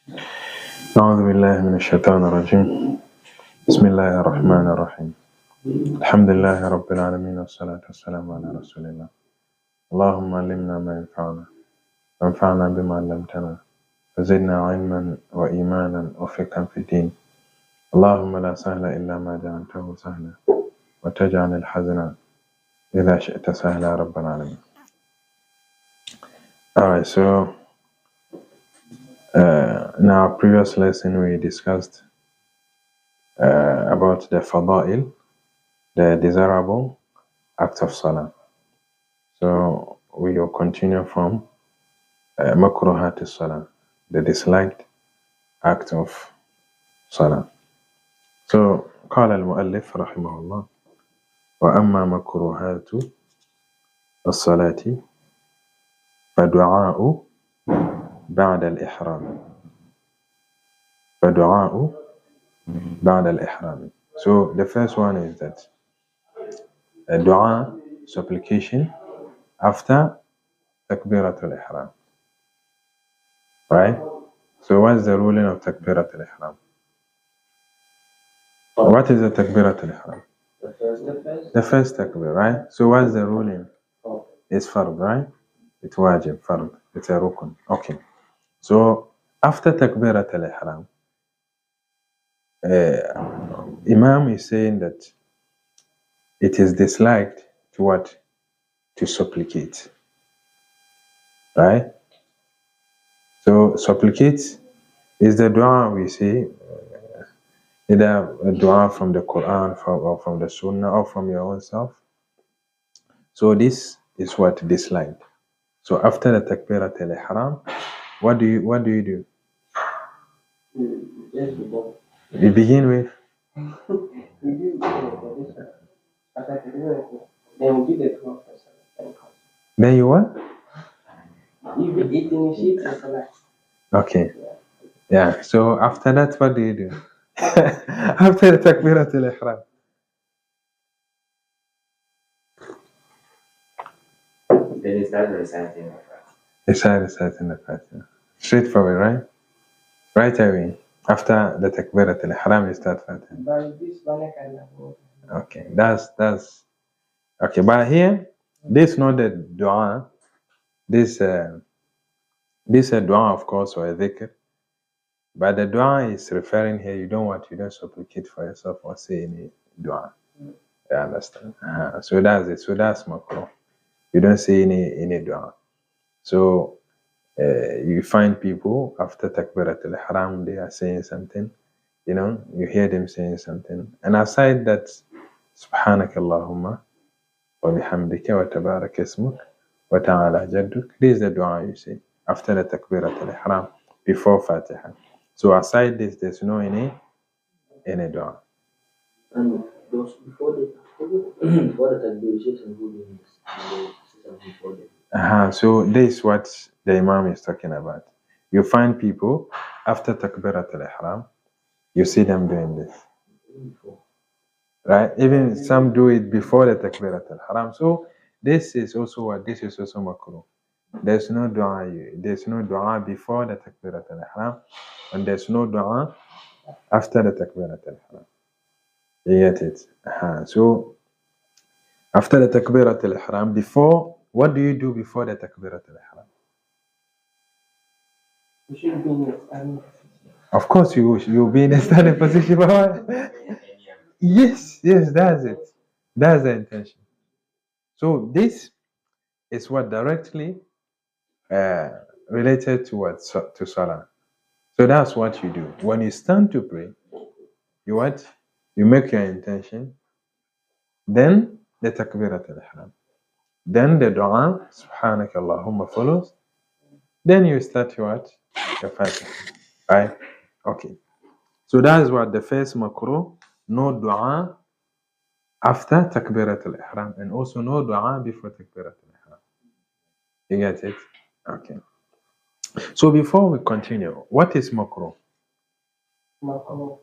أعوذ بالله من الشيطان الرجيم. بسم الله الرحمن الرحيم. الحمد لله رب العالمين والصلاة والسلام على رسول الله. اللهم علمنا ما ينفعنا وانفعنا بما علمتنا وزدنا علما وإيمانا وفقها في الدين. اللهم لا سهل إلا ما جعلته سهلا وتجعل الحزن إذا شئت سهلا رب العالمين. Alright, so in our previous lesson we discussed about the fada'il, the desirable acts of salah. So we will continue from makruhat salah, the disliked act of salah. So قال المؤلف رحمه الله وأما مكروهات الصلاة فدعاء بعد الإحرام So the first one is that a dua, supplication after takbiratul ihram, right? So what is the ruling of takbiratul ihram? What is the takbiratul ihram? The first takbir, right? So what is the ruling? It's fard, right? It's wajib, fard. It's a rukun. Okay. So after takbiratul ihram, Imam is saying that it is disliked to what? To supplicate, right? So supplicate is the dua we say, either a dua from the Quran or from the Sunnah or from your own self. So this is what disliked. So after the takbirat al-ihram, what do you do? You begin with. Then you what? Okay. Yeah. So after that, what do you do? After the takbirat al-ihram. Then you start reciting the Fatiha. You start reciting the Fatiha. Straightforward, right? Right away. After the takbirat al-ihram, you start Fatiha. Okay. That's okay. But here, this is not the dua. This a dua, of course, or a dhikr. But the dua is referring here, you don't supplicate for yourself or say any dua. You understand? So that's it. So that's makruh. You don't say any dua. So you find people after takbirat al-ihram, they are saying something. You hear them saying something. And aside that, Subhanak Allahumma wa bihamdika wa tabarak ismuk wa ta'ala jadduk. This is the dua you say after the takbirat al-ihram, before Fatiha. So aside this, there's no any dua. And those before the takbir, you say something before them. So this is what the Imam is talking about. You find people after takbirat al-ihram, you see them doing this. Right? Even some do it before the takbirat al-ihram. So this is also makruh. There's no dua before the takbirat al-ihram, and there's no dua after the takbirat al-ihram. You get it? So after the takbirat al-ihram, before, what do you do before the takbirat al-ihram? You should be in a standing position. Of course you'll be in a standing position. Yes, that's it. That's the intention. So this is what directly related to what? To Salah. So that's what you do. When you stand to pray, you make your intention, then the takbirat al-ihram. Then the dua, Subhanaka Allahumma follows. Then you start your Fatiha. Right? Okay. So that is what the first makruh, no dua after takbirat al-ihram, and also no dua before takbirat al-ihram. You get it? Okay. So before we continue, what is makruh? Makruh.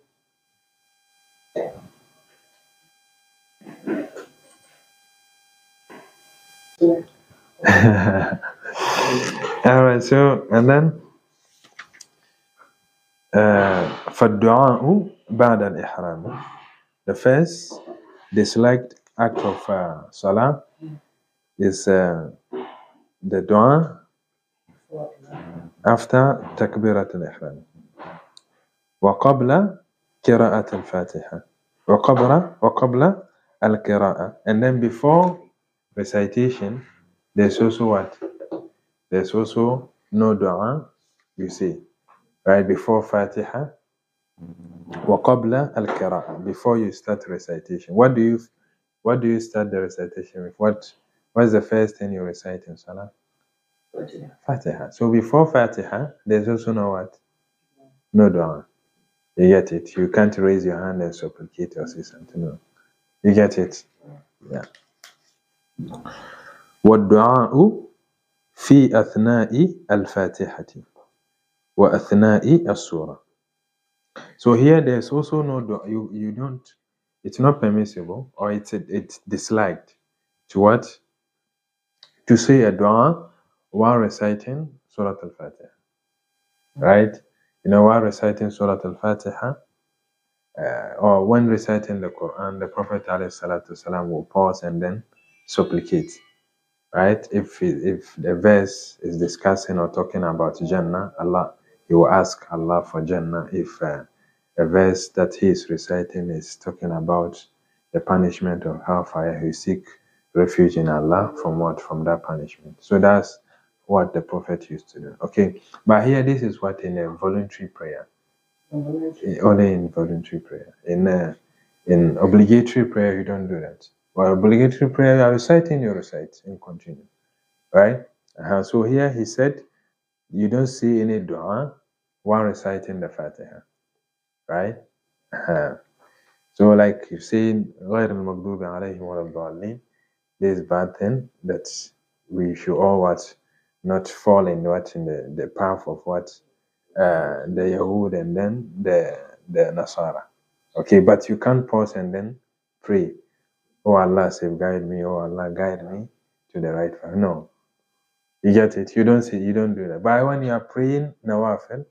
All right. So and then فالدعاء بعد الإحرام. The first disliked act of salah is the dua after تكبيرة الإحرام وقبل قراءة الفاتحة وقبل القراءة, and then before recitation there's also what? There's also no dua, you see, right before Fatiha. وقبل القراءة, before you start recitation. What do you start the recitation with? What's the first thing you recite in Salah? Fatiha. So before Fatiha, there's also no what? No dua. You get it? You can't raise your hand and supplicate or say something. No. You get it? Yeah. والدعاء في أثناء الفاتحة وأثناء السورة. So here there's also no dua. You don't. It's not permissible, or it's disliked to what? To say a dua while reciting Surah Al-Fatiha. Right? You know, while reciting Surah Al-Fatiha, or when reciting the Quran, the Prophet ﷺ will pause and then supplicate. Right? If the verse is discussing or talking about Jannah, he will ask Allah for Jannah. If a verse that he is reciting is talking about the punishment of hellfire, he seek refuge in Allah from what? From that punishment. So that's what the Prophet used to do. Okay, but here this is what in a voluntary prayer. Only in voluntary prayer. In obligatory prayer, you don't do that. Well, obligatory prayer, you are reciting, you recite and continue. Right? So here he said, you don't see any dua while reciting the Fatiha. Right? So like you say, غير المغضوب عليهم ولا الضالين, this bad thing that we should all not fall in the path of the Yahud and then the Nasara. Okay, but you can't pause and then pray, oh Allah safeguard me, oh Allah guide me to the right path. No. You get it? You don't do that. But when you are praying Nawafil,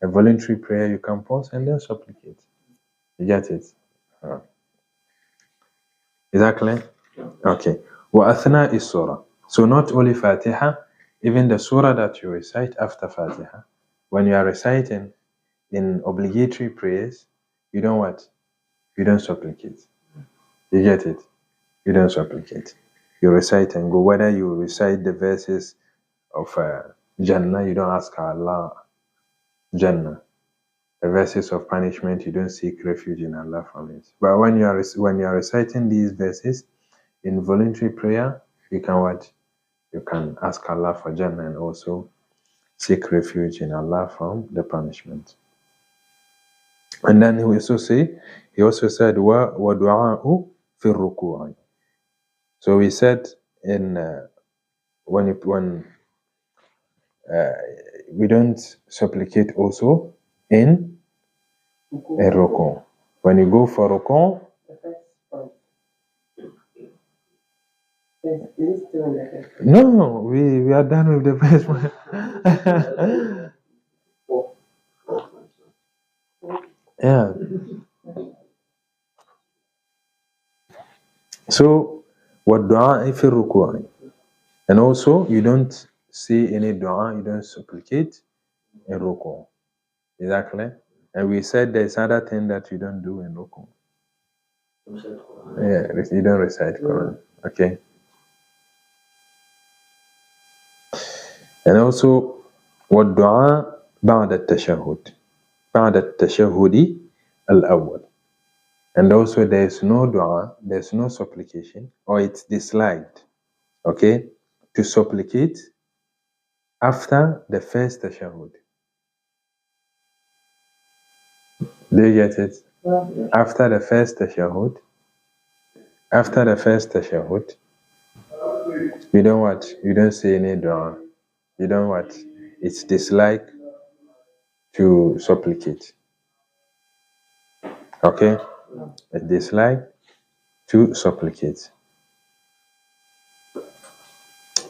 a voluntary prayer, you can pause and then supplicate. You get it? Is that clear? Okay. وَأَثْنَاءِ السُّورَةِ. So not only Fatiha, even the surah that you recite after Fatiha, when you are reciting in obligatory prayers, you don't what? You don't supplicate. You get it? You don't supplicate. You recite and go. Whether you recite the verses of Jannah, you don't ask Allah Jannah. The verses of punishment, you don't seek refuge in Allah from it. But when you are reciting these verses in voluntary prayer, you can what? You can ask Allah for Jannah and also seek refuge in Allah from the punishment. And then he also said, وَدُعَاءُ فِي الرُّكُوعِ. So we said in when we don't supplicate also in a ruku. When you go for ruku, no, we are done with the first one. Yeah. So, وَالدُّعَاءِ فِي الرُّكُوعِ. And also, you don't say any dua, you don't supplicate in ruku. Is that clear? And we said there's other thing that you don't do in ruku. Yeah, you don't recite Quran. Okay. And also, والدعاء بعد التشهد بعد التشهد الأول. And also there's no dua, there's no supplication, or it's disliked, okay, to supplicate after the first tashahud. Do you get it? After the first tashahud, you don't what? You don't say any dua. You don't what? It's disliked to supplicate. Okay? It's disliked to supplicate.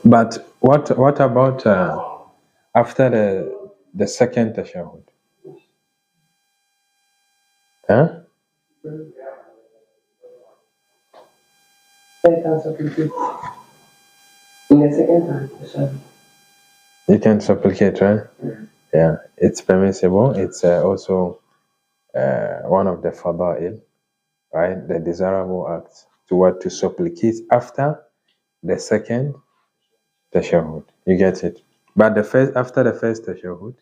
But what about after the second tashahud? Huh? I can supplicate. In the second time, You can supplicate, right? Yeah, it's permissible. It's also one of the fada'il, right? The desirable acts to supplicate after the second tashahhud. You get it? But after the first tashahhud,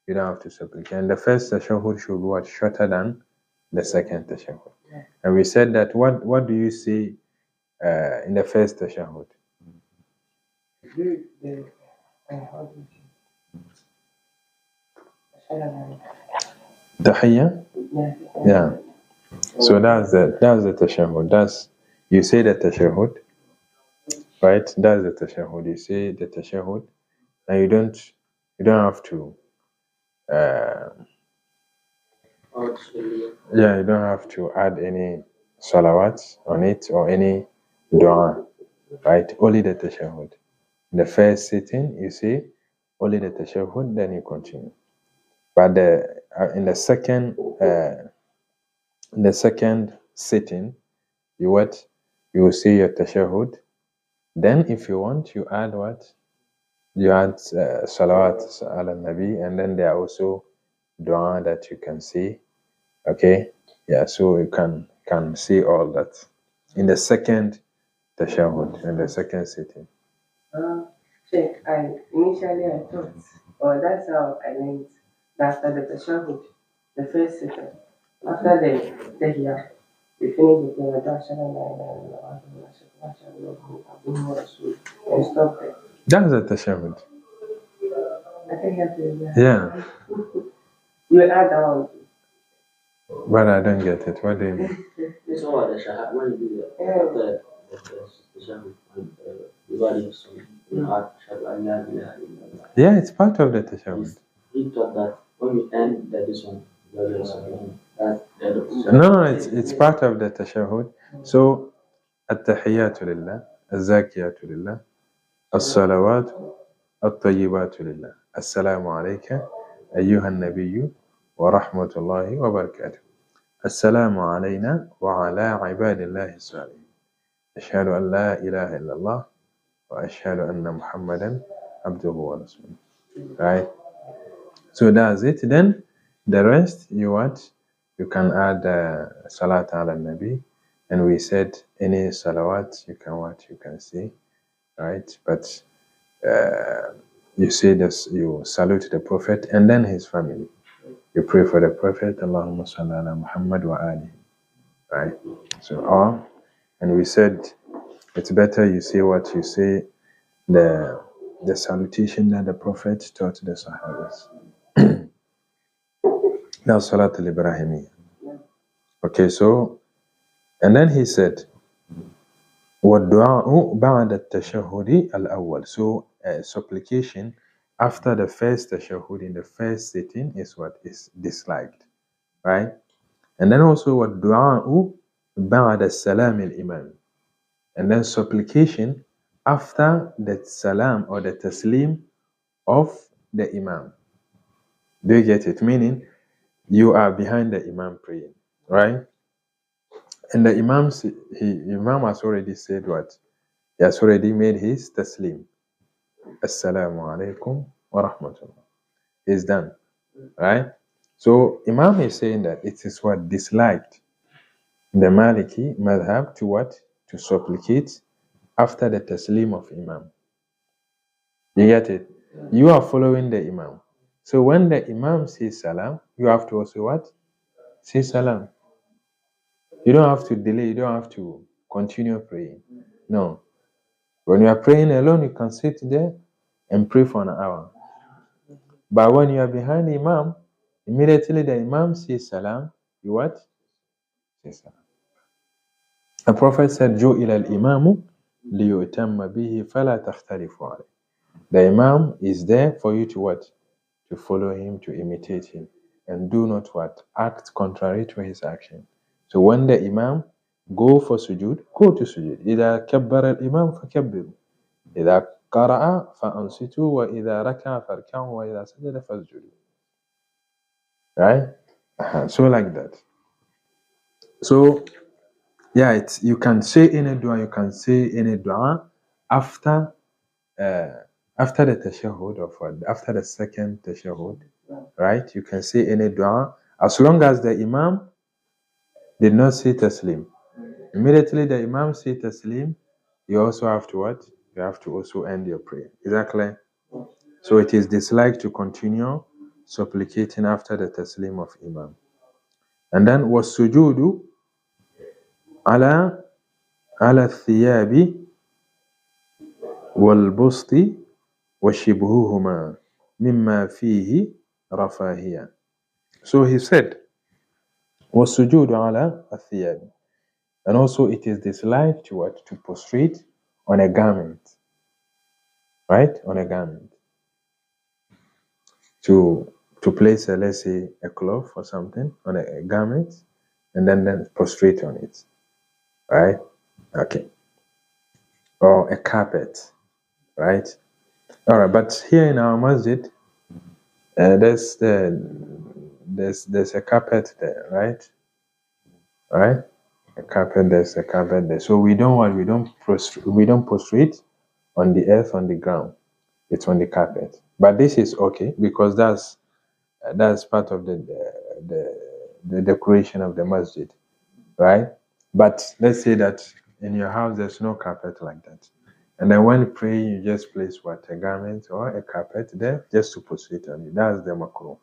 you don't have to supplicate. And the first tashahhud should be what? Shorter than the second tashahhud. And we said that what do you say in the first tashahhud? how do you Tahiyya? Yeah. So that's the tashahhud. You say the tashahhud, right? That's the tashahhud. You say the tashahhud, and you don't have to. You don't have to add any salawat on it or any dua, right? Only the tashahhud. In the first sitting, you say only the tashahhud, then you continue. But in the second sitting, you will say your tashahhud. Then, if you want, you add what? You add salawat ala nabi, and then there are also dua that you can see. Okay, yeah. So you can see all that in the second tashahhud, in the second sitting. Check. Initially I thought, or that's how I learned that after the tashahhud, the first sitting, after the tahiyya, we finish the prayer, and stop there. That's the tashahhud. I think you have to. Yeah, You add that one. but I don't get it. What do you mean? It's all the shahad when you do that. After the shahad, you got it. So you add shahad Allah ilaha illallah. Yeah, it's part of the tashahhud. He thought that when we end that this one, that's No, it's part of the tashahhud. So, التحيات لله, الزاكيات لله, الصلوات الطيبات لله, السلام عليك أيها النبي ورحمة الله وبركاته, السلام علينا وعلى عباد الله الصالحين, أشهد أن لا إله إلا الله وأشهد أن محمدا عبده ورسوله. Right? So that's it. Then the rest you can add salat ala nabi, and we said any salawat you can say, right? But you say this, you salute the Prophet and then his family. You pray for the Prophet, Allahumma salli ala Muhammad wa alihi, right? So and we said it's better you say what you say, the salutation that the Prophet taught the Sahabas. Now Salat al-Ibrahimiyya. Okay, so, and then he said, وَالدُّعَاءُ بَعْدَ التَّشَهُّدِ الْأَوَّلِ. So, supplication after the first tashahhud in the first sitting is what is disliked, right? And then also وَالدُّعَاءُ بَعْدَ السَّلَامِ الْإِمَامِ. And then supplication after the salam or the taslim of the imam. Do you get it? Meaning, you are behind the imam praying, right? And the imam has already said what? He has already made his taslim. Assalamu alaikum wa rahmatullah. It's done, right? So imam is saying that it is what disliked in the Maliki madhab to what? To supplicate after the taslim of imam. You get it? You are following the imam. So when the imam says salam, you have to also what? Say salam. You don't have to delay. You don't have to continue praying. No. When you are praying alone, you can sit there and pray for an hour. But when you are behind the imam, immediately the imam says salam, you what? Say salam. The Prophet said, جُعِلَ الْإِمَامُ لِيُؤْتَمَّ بِهِ فَلَا تَخْتَلِفُوا عَلَيْهِ. The imam is there for you to what? To follow him, to imitate him. And do not what? Act contrary to his action. So when the imam go for sujood, go to sujood. إِذَا كَبَّرَ الْإِمَامُ فَكَبِّرُوا إِذَا قَرَأَ فَأَنصِتُوا وَإِذَا رَكَعَ فَارْكَعُوا وَإِذَا سَجَدَ فَاسْجُدُوا. Right? So like that. So yeah, it's you can say any dua. You can say any dua after uh, after the tashahhud of what? After the second tashahhud, right? You can say any dua as long as the imam did not say taslim. Immediately the imam say taslim, you also have to what? You have to also end your prayer. Is that clear? So it is disliked to continue supplicating after the taslim of imam. And then was sujudu ala thiyabi wal busti wa shibhuhuma mimma fihi rafahiyya. So he said was sujudu ala thiyabi. And also it is disliked to what? To prostrate on a garment. Right? On a garment. To place let's say a cloth or something on a garment and then prostrate on it. Right? Okay. Or a carpet. Right? All right, but here in our masjid, there's a carpet there, right? Right? A carpet. There's a carpet there. So we don't prostrate on the earth on the ground. It's on the carpet. But this is okay because that's part of the decoration of the masjid, right? But let's say that in your house there's no carpet like that. And then when praying, you just place what? A garment or a carpet there just to prostrate on it. That's the makruh.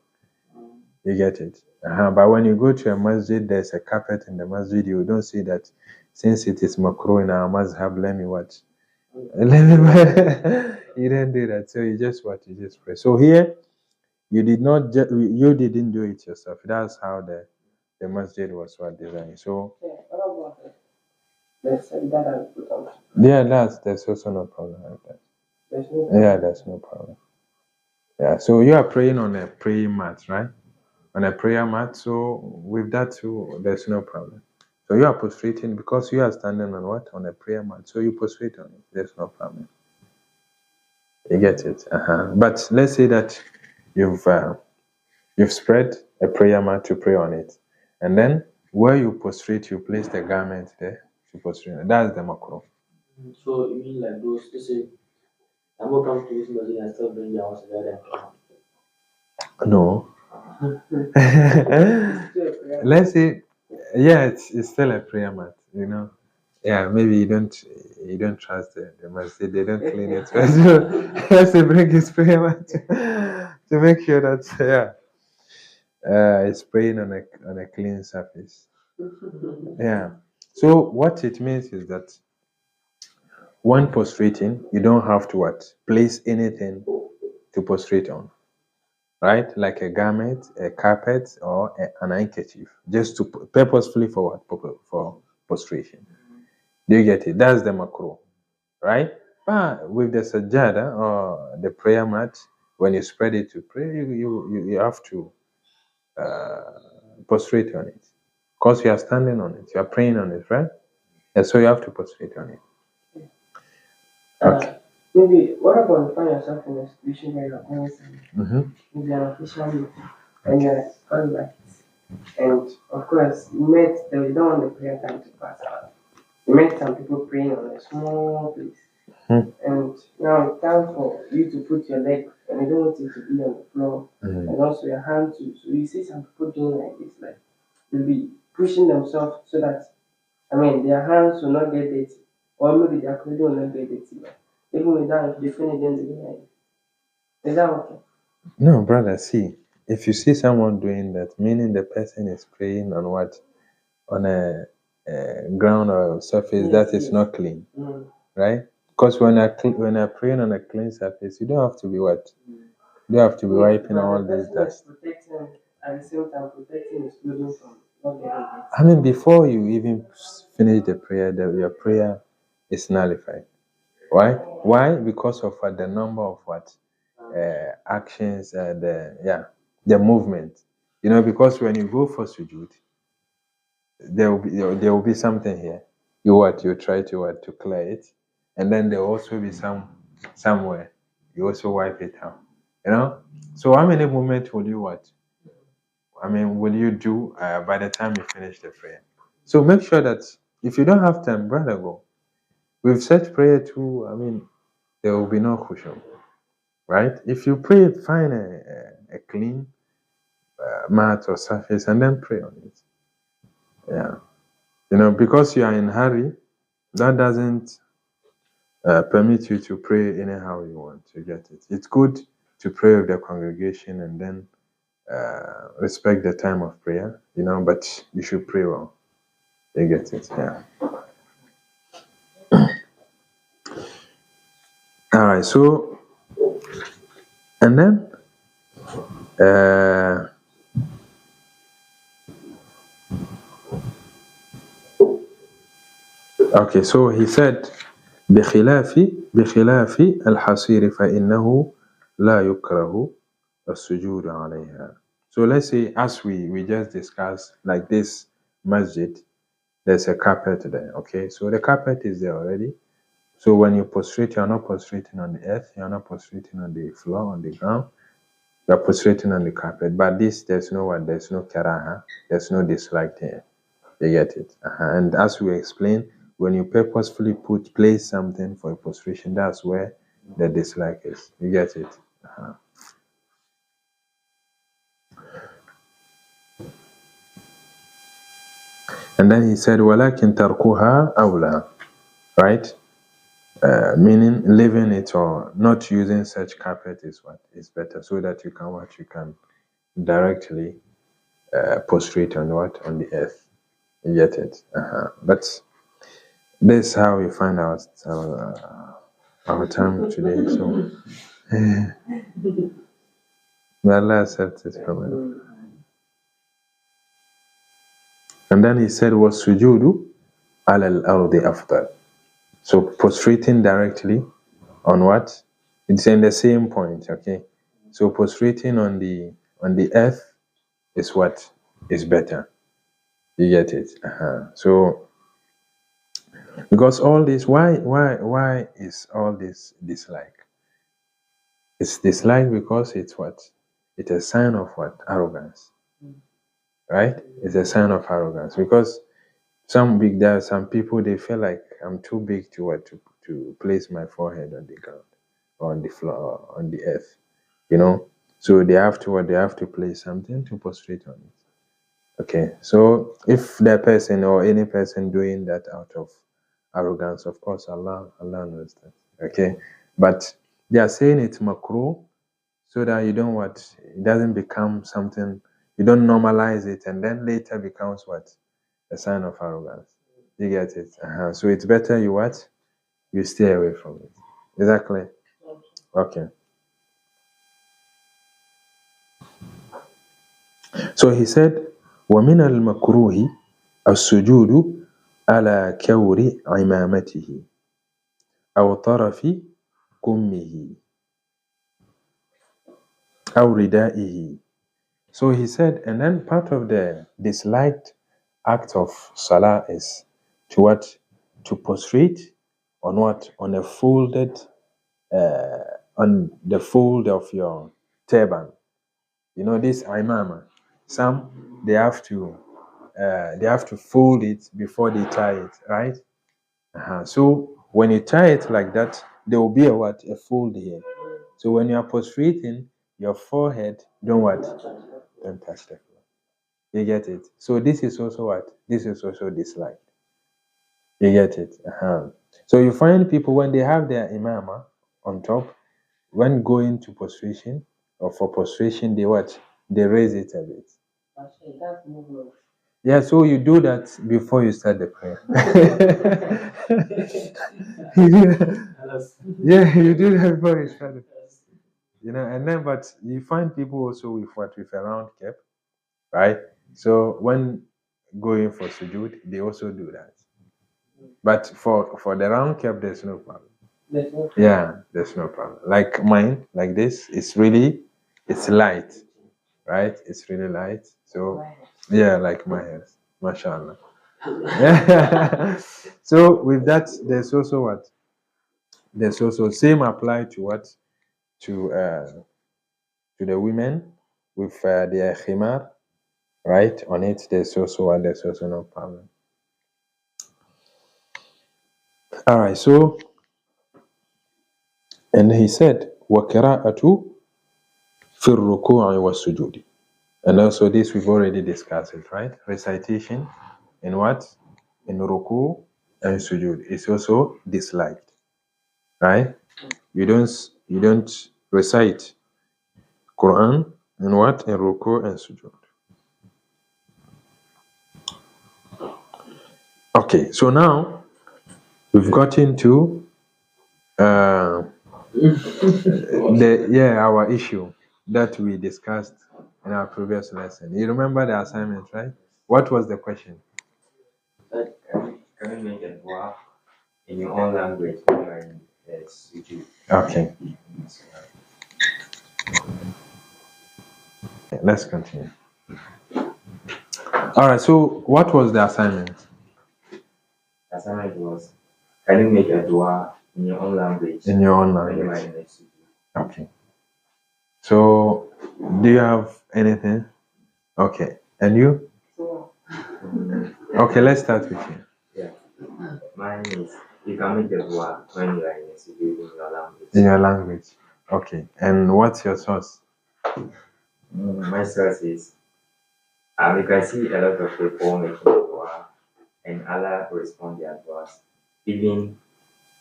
You get it? But when you go to a masjid, there's a carpet in the masjid. You don't see that since it is makruh in our mazhab, let me watch. You didn't do that. So you just what? You just pray. So here, you didn't do it yourself. That's how the masjid was designed. So yeah, there's also no problem like that. Yeah, there's no problem. Yeah, so you are praying on a praying mat, right? On a prayer mat. So with that too, there's no problem. So you are prostrating because you are standing on what? On a prayer mat. So you prostrate on it. There's no problem. You get it? But let's say that you've spread a prayer mat to pray on it, and then where you prostrate, you place the garment there to prostrate. That's the makruh. So you mean like those? Let's say I'm gonna come to this masjid and still bring your house together. No. Let's say, yeah, it's still a prayer mat, you know. Yeah, maybe you don't trust the masjid. They don't clean it. So let's say bring his prayer mat to make sure that it's praying on a clean surface. Yeah. So what it means is that when prostrating, you don't have to place anything to prostrate on. Right? Like a garment, a carpet, or an handkerchief, just to purposefully for what? For prostration. Do you get it? That's the makruh, right? But with the sajada or the prayer mat, when you spread it to pray, you have to prostrate on it, because you are standing on it, you are praying on it, right? And so you have to prostrate on it. Okay. Maybe what about you find yourself in a situation where you're going somewhere, maybe an official meeting, and you're going back, and of course you don't want the prayer time to pass out. You met some people praying on a small place, and now it's time for you to put your leg, and you don't want it to be on the floor, and also your hand too. So you see some people doing like this, like they'll be pushing themselves so that their hands will not get dirty, or maybe their clothing will not get dirty. But even with that, if they finish them doing like this, is that okay? No, brother. See, if you see someone doing that, meaning the person is praying on what? On a ground or surface that is not clean, right? Because when I praying on a clean surface, you don't have to be what? You don't have to be wiping all this dust. Protecting at the same time protecting his clothing from not getting dirty. Before you even finish the prayer, your prayer is nullified. Why? Why? Because of the number of actions, the movement. Because when you go for sujood, there will be something here. You try to clear it, and then there will also be somewhere you also wipe it out. So how many movements will you will you do by the time you finish the prayer? So make sure that if you don't have time, brother, go. With such prayer too, I mean, there will be no khushu, right? If you pray, find a clean mat or surface and then pray on it. Yeah. Because you are in hurry, that doesn't permit you to pray anyhow you want. You get it. It's good to pray with the congregation and then respect the time of prayer, but you should pray well. You get it. Yeah. All right. So, and then, okay. So he said, بخلاف الحصير فإنه لا يكره السجود عليها. So let's say, as we just discussed, like this masjid, there's a carpet there. Okay. So the carpet is there already. So when you prostrate, you're not prostrating on the earth, you're not prostrating on the floor, on the ground, you're prostrating on the carpet. But there's no karaha, there's no dislike there. You get it? And as we explained, when you purposefully place something for a prostration, that's where the dislike is. You get it? And then he said, وَلَكِنْ تَرْكُهَا أَوْلَى. Right? Meaning leaving it or not using such carpet is better, so that you can directly prostrate on the earth. You get it? But this is how we find out our time today. So may Allah accept it from us. And then he said, وَالسُّجُودُ عَلَى الْأَرْضِ أَفْضَلُ. So prostrating directly on what? It's in the same point, okay? So prostrating on the earth is what is better. You get it? So because all this, why is all this dislike? It's dislike because it's what? It's a sign of what? Arrogance. Right? It's a sign of arrogance. Because some people, they feel like I'm too big to place my forehead on the ground, or on the floor, or on the earth. So they have to place something to prostrate on it. Okay. So if that person or any person doing that out of arrogance, of course Allah knows that. Okay. But they are saying it's makruh so that it doesn't become something, you don't normalize it, and then later becomes what? A sign of arrogance. You get it? So it's better you stay away from it. Exactly. Okay. So he said, وَمِنَ الْمَكْرُوهِ السُّجُودُ عَلَى كَوْرِ عِمَامَتِهِ أو طرف كمه أو ردائه. So he said, and then part of the disliked act of salah is to prostrate on what? On a folded, on the fold of your turban. This imama. Some they have to fold it before they tie it, right? So when you tie it like that, there will be a fold here. So when you are prostrating, your forehead don't touch the floor. You get it? So this is also disliked. You get it? So you find people when they have their imama on top, when going to prostration or for prostration, they raise it a bit. Yeah, so you do that before you start the prayer. Yeah, you do that before you start the prayer. And then but you find people also with a round cap, right? So when going for sujood, they also do that. But for the round cap, there's no problem. Yeah, there's no problem. Like mine, like this, it's light, right? It's really light. So yeah, like my hair, mashallah. So with that, there's also There's also same apply to to the women with their khimar, right? On it, there's also no problem. All right, so, and he said, وَقِرَاءَةُ فِي الرُّكُوعِ وَالسُّجُودِ. And also this we've already discussed it, right? Recitation in what? In ruku and sujud is also disliked, right? You don't recite Quran in what? In ruku and sujud. Okay, so now we've got into our issue that we discussed in our previous lesson. You remember the assignment, right? What was the question? But can you make a dua in your own language when you are in sujud? Okay. Let's continue. All right, so what was the assignment? The assignment was, can you make a dua in your own language In your own when you are language. in sujud? Okay. So, do you have anything? Okay. And you? Okay, let's start with you. Yeah. Mine is, you can make a dua when you are in sujud in your language. In your language. Okay. And what's your source? My source is, you can see a lot of people making a dua and Allah respond their duas. Even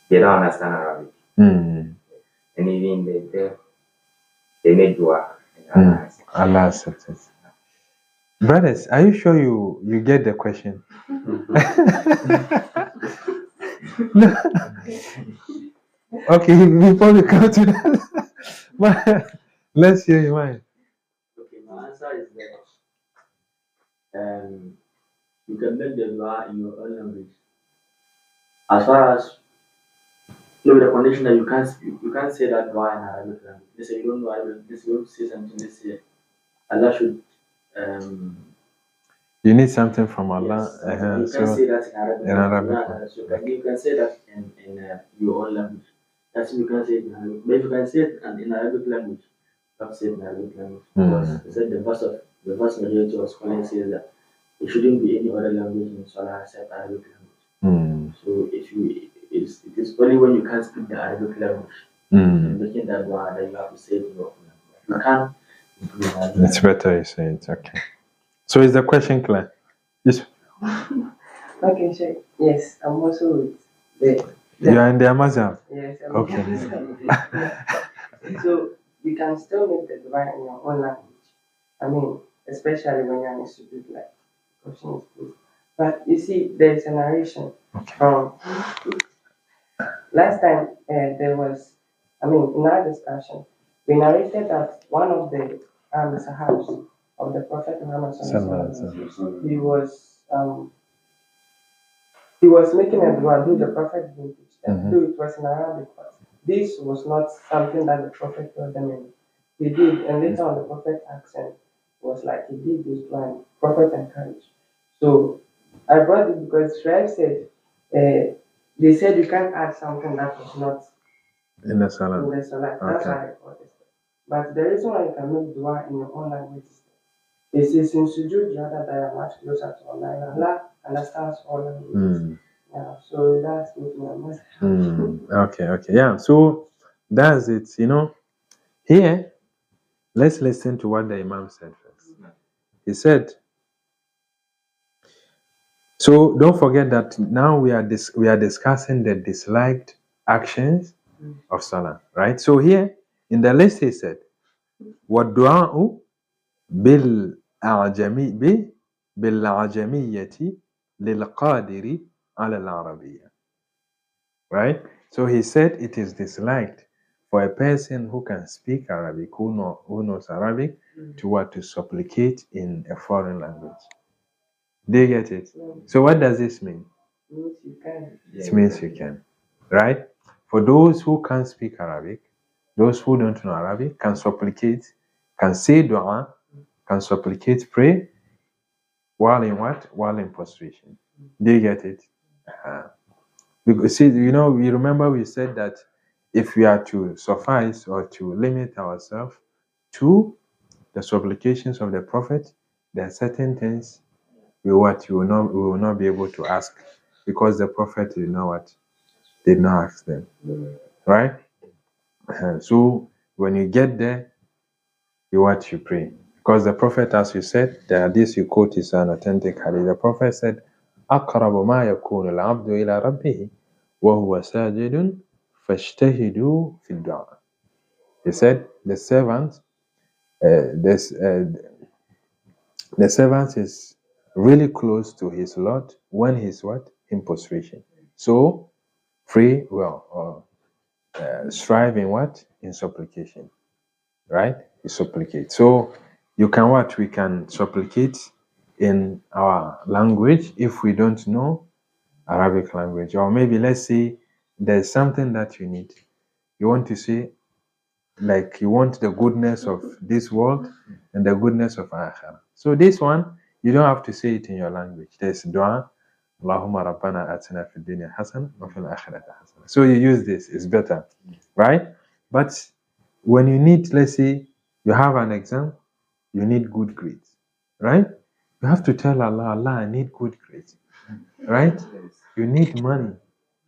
they don't understand Arabic. Mm. And even they make dua. And Allah accepts it. Brothers, are you sure you get the question? No. Okay, before we come to that, let's hear your mind. Okay, my answer is that you can make the dua in your own language. As far as with the condition that you can't say that dua in Arabic language. Let's say you don't know Arabic, let's say you want to say something, let's say Allah should You need something from Allah. yes, you can say that in Arabic. So you can say that in your own language. That's you can say it in Arabic. But if you can say it in Arabic language, you have to say it in Arabic language. Because they said the vast majority of scholars say that there shouldn't be any other language in Salah except Arabic language. So it is only when you can't speak the Arabic language, making that dua, that you have to say it in your own language. You can't. It's better you say it. Okay. So is the question clear? Yes. Okay, sure. Yes, I'm also with You are in the Amazon. Yes, I'm Okay. So you can still make the dua in your own language. I mean, especially when you're in a student like question is good. But you see, there's a narration from last time there was, in our discussion, we narrated that one of the Sahabs of the Prophet Muhammad he was making a dua, though the Prophet didn't teach them, though it was in Arabic. But this was not something that the Prophet told them. And he did, and later on the Prophet asked him, was like he did this dua, and Prophet encouraged. So I brought it because Shrek said, they said you can't add something that was not in the Salat. That's why I brought it. But the reason why you can make dua in your own language is in sujood, the other that are much closer to Allah. And Allah understands all languages. Yeah, so that's what my message. Okay. Yeah, so that's it. Here, let's listen to what the Imam said first. He said, so don't forget that now we are discussing the disliked actions of Salah, right? So here in the list he said, وَالدُّعَاءُ بِالْعَجَمِيَّةِ لِلْقَادِرِ عَلَى الْعَرَبِيَّةِ. Right? So he said it is disliked for a person who can speak Arabic, who knows Arabic, to supplicate in a foreign language. Do you get it? So what does this mean? It means you can. Right? For those who can't speak Arabic, those who don't know Arabic can supplicate, can say dua, can supplicate, pray, while in what? While in prostration. Do you get it? Because see, we remember we said that if we are to suffice or to limit ourselves to the supplications of the Prophet, there are certain things we will not be able to ask because the Prophet did not Did not ask them. Right? So when you get there, you pray. Because the Prophet, as you said, the hadith you quote is an authentic hadith. The Prophet said, أقرب ما يكون العبد إلى ربه وهو ساجد فاجتهدوا في الدعاء. He said, the servant is really close to his Lord when he's what? In prostration. So pray well, or strive in what? In supplication. Right? You supplicate. So you can what? We can supplicate in our language if we don't know Arabic language. Or maybe let's say there's something that you need. You want to say, like you want the goodness of this world and the goodness of Akhirah. So this one, you don't have to say it in your language. There's dua, Allahumma rabbana atina fid dunya hasana wa fil akhirati hasana. So you use this, it's better, right? But when you need, let's say, you have an exam, you need good grades, right? You have to tell Allah, I need good grades, right? You need money,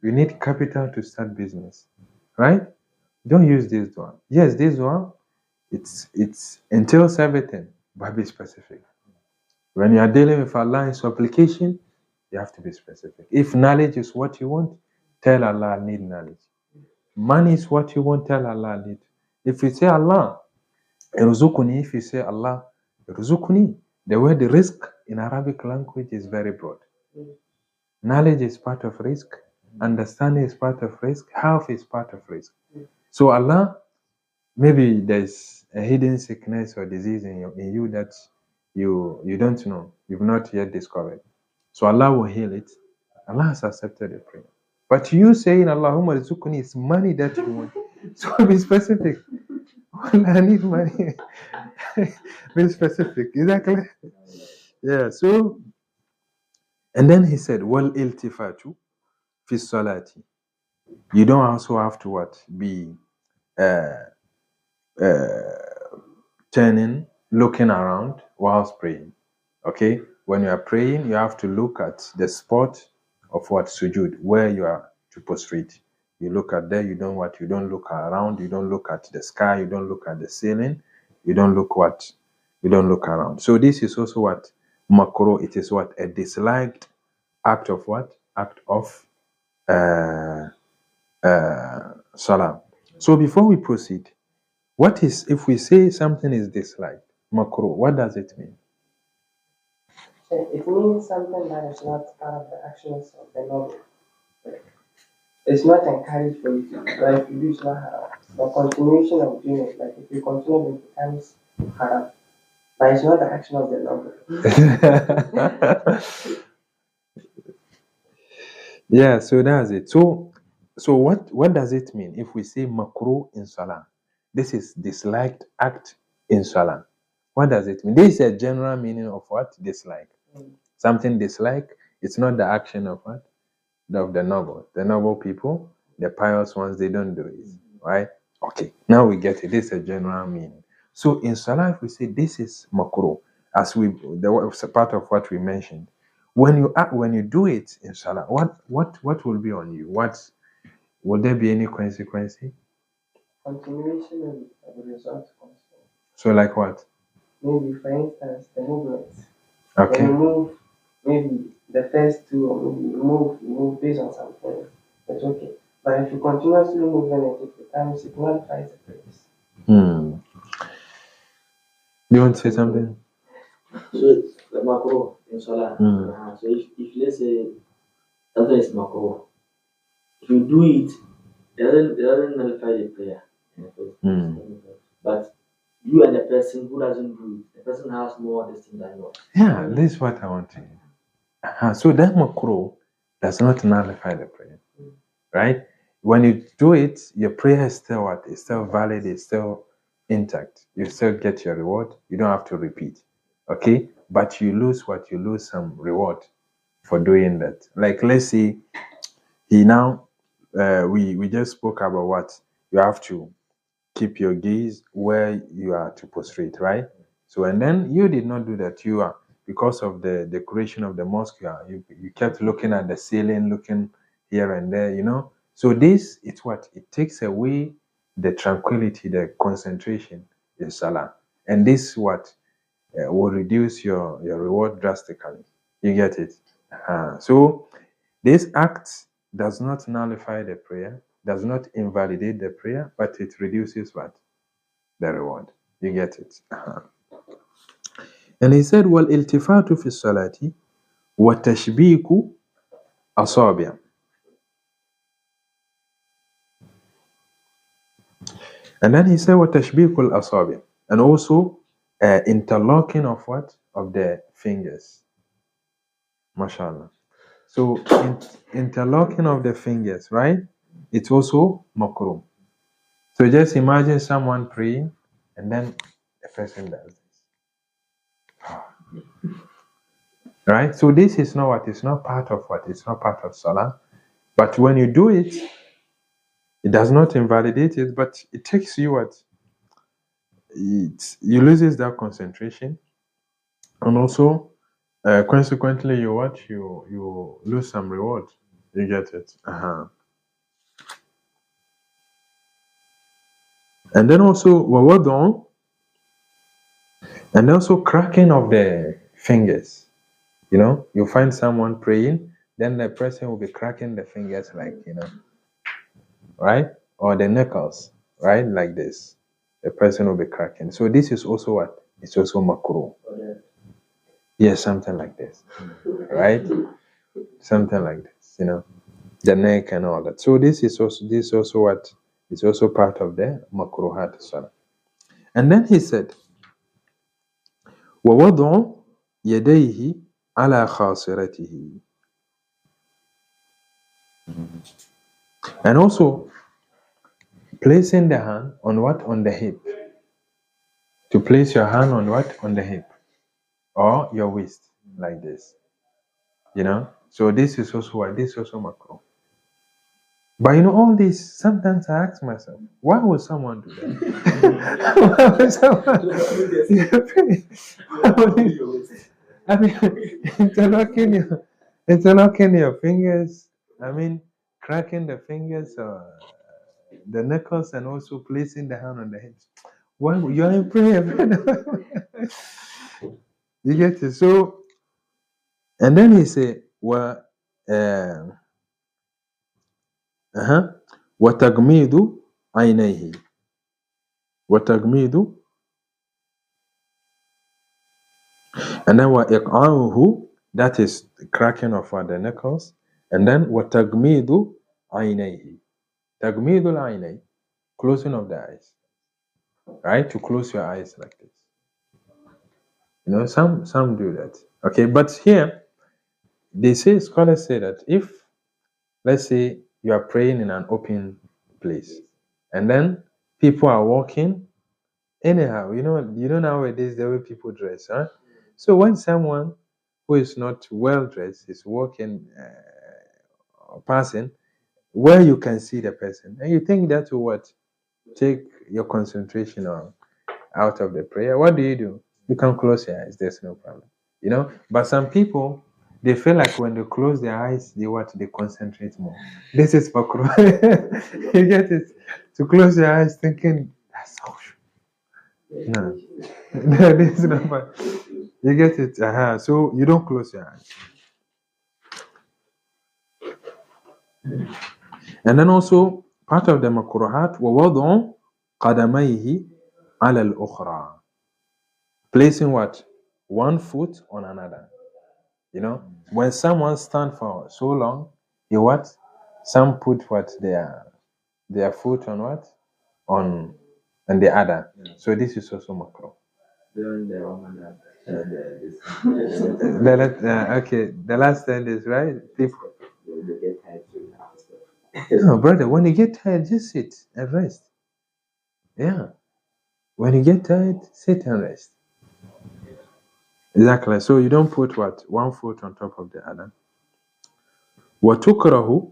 you need capital to start business, right? Don't use this one. Yes, this one, it's entails everything, but be specific. When you are dealing with Allah in supplication, you have to be specific. If knowledge is what you want, tell Allah I need knowledge. Money is what you want, tell Allah I need. If you say Allah, irzuquni, if you say Allah, irzuquni, the word risk in Arabic language is very broad. Knowledge is part of risk, understanding is part of risk, health is part of risk. So Allah, maybe there's a hidden sickness or disease in you that you don't know, you've not yet discovered. So Allah will heal it. Allah has accepted the prayer. But you saying Allahumma rizukuni is money that you want. So be specific. I need money. Be specific. Is that clear? Yeah. So, and then he said, wal iltifatu fi salati. You don't also have to what? Be turning, looking around whilst praying. Okay? When you are praying, you have to look at the spot of what? Sujud, where you are to prostrate. You look at there, you don't look around, you don't look at the sky, you don't look at the ceiling, you don't look around. So this is also what? Makruh, it is what? A disliked act of what? Act of salah. So before we proceed, what is, if we say something is disliked, makruh, what does it mean? It means something that is not part of the actions of the Lord. It's not encouraged for you to do. Like if you do, it's not haram. The continuation of doing it, like if you continue, it becomes haram. But it's not the action of the Lord. Yeah, so that's it. So what does it mean if we say makruh in salah? This is disliked act in salah. What does it mean? This is a general meaning of what? Dislike. Something dislike, it's not the action of what? Of the noble. The noble people, the pious ones, they don't do it. Right? Okay, now we get it. This is a general meaning. So in salah, if we say this is makruh, as the part of what we mentioned, when you do it in salah, what will be on you? Will there be any consequence? Continuation of the result. So like what? Maybe for instance the movement. Okay. When you move, maybe the first two, or maybe you move based on something, it's okay. But if you continuously move and it becomes, it nullifies the praise. Do you want to say something? So it's the makruh in salah. So if let's say something is makruh, if you do it, it doesn't nullify the prayer. But you and the person who doesn't do it, the person has more distinct than yours. Yeah, this is what I want to hear. So that makruh does not nullify the prayer, right? When you do it, your prayer is still what? It's still valid, it's still intact. You still get your reward. You don't have to repeat, okay? But you lose what? You lose some reward for doing that. Like let's say we just spoke about what? You have to keep your gaze where you are to prostrate, right? So, and then you did not do that. You are, because of the decoration of the mosque, you kept looking at the ceiling, looking here and there, So this is what? It takes away the tranquility, the concentration in Salah. And this what will reduce your reward drastically. You get it? So this act does not nullify the prayer, does not invalidate the prayer, but it reduces what? The reward. You get it? And he said, وَالْإِلْتِفَاتُ فِي الصَّلَاةِ وَتَشْبِيكُ أَصَابِعٍ. And then he said, وَتَشْبِيكُ الْأَصَابِعِ. And also interlocking of what? Of the fingers. MashaAllah. So interlocking of the fingers, right? It's also makruh. So just imagine someone praying and then the person does this. Right? So this is not what? It's not part of what? It's not part of Salah. But when you do it, it does not invalidate it, but it takes you what? You loses that concentration. And also, consequently, you what? You lose some reward. You get it? And then also, wawadun, and also cracking of the fingers. You know, you find someone praying, then the person will be cracking the fingers like, right? Or the knuckles, right? Like this. The person will be cracking. So this is also what? It's also makruh. Yes, something like this. Right? Something like this, the neck and all that. So this is also what is also part of the makruhat salah. And then he said, وَوَضْعُ يَدَيْهِ عَلَى خَاصِرَتِهِ. And also placing the hand on what? On the hip. To place your hand on what? On the hip. Or your waist, like this. So this is also what? This is also makruh. But all this, sometimes I ask myself, why would someone do that? Why would someone I mean, interlocking your fingers, cracking the fingers, the knuckles, and also placing the hand on the hips. Why would you are in prayer? You get it? So, and then he said, well, وتغميض عينيه وتغميض and then وإقعاؤه, that is the cracking of the knuckles, and then وتغميض عينيه, تغميض العينين, closing of the eyes, right? To close your eyes like this. Some do that. Okay, but here scholars say that if, let's say, you are praying in an open place, and then people are walking anyhow. Nowadays the way people dress, huh? So when someone who is not well dressed is walking, passing, where you can see the person, and you think that will what? Take your concentration out of the prayer. What do? You can close your eyes. There's no problem. But some people, they feel like when they close their eyes, they concentrate more. This is makruh. You get it? To close your eyes thinking, that's so true. No. This is not bad. You get it? So you don't close your eyes. And then also, part of the makruhat, وَوَضْعُ قَدَمَيْهِ عَلَى الْأُخْرَى. Placing what? One foot on another. When someone stands for so long, some put what? Their foot on what? On the other. So this is also makruh. Okay, the last end is right. People. No, brother, when you get tired, just sit and rest. Yeah. When you get tired, sit and rest. Exactly. So you don't put what? One foot on top of the other. وَتُكْرَهُ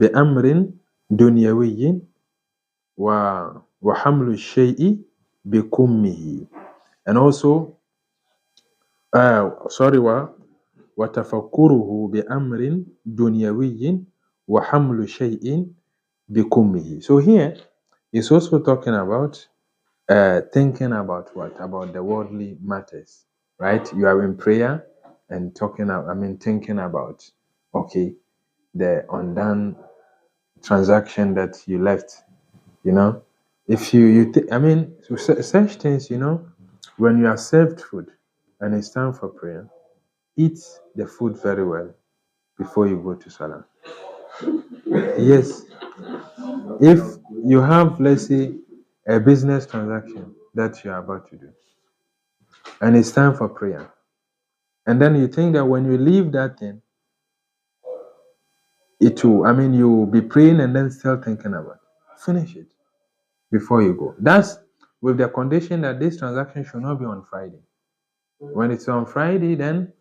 بِأَمْرٍ دُنْيَوِيٍّ وَحَمْلُ الشَّيْءِ بِكُمِّهِ. And also, وَتَفَكُّرُهُ بِأَمْرٍ دُنْيَوِيٍّ وَحَمْلُ شَيْءٍ بِكُمِّهِ. So here, it's also talking about thinking about what? About the worldly matters, right? You are in prayer and thinking about, okay, the undone transaction that you left, you know. If such things, when you are served food and it's time for prayer, eat the food very well before you go to Salah. Yes, if you have, let's say, a business transaction that you are about to do, and it's time for prayer, and then you think that when you leave that thing, you'll be praying and then still thinking about it. Finish it before you go. That's with the condition that this transaction should not be on Friday. When it's on Friday, then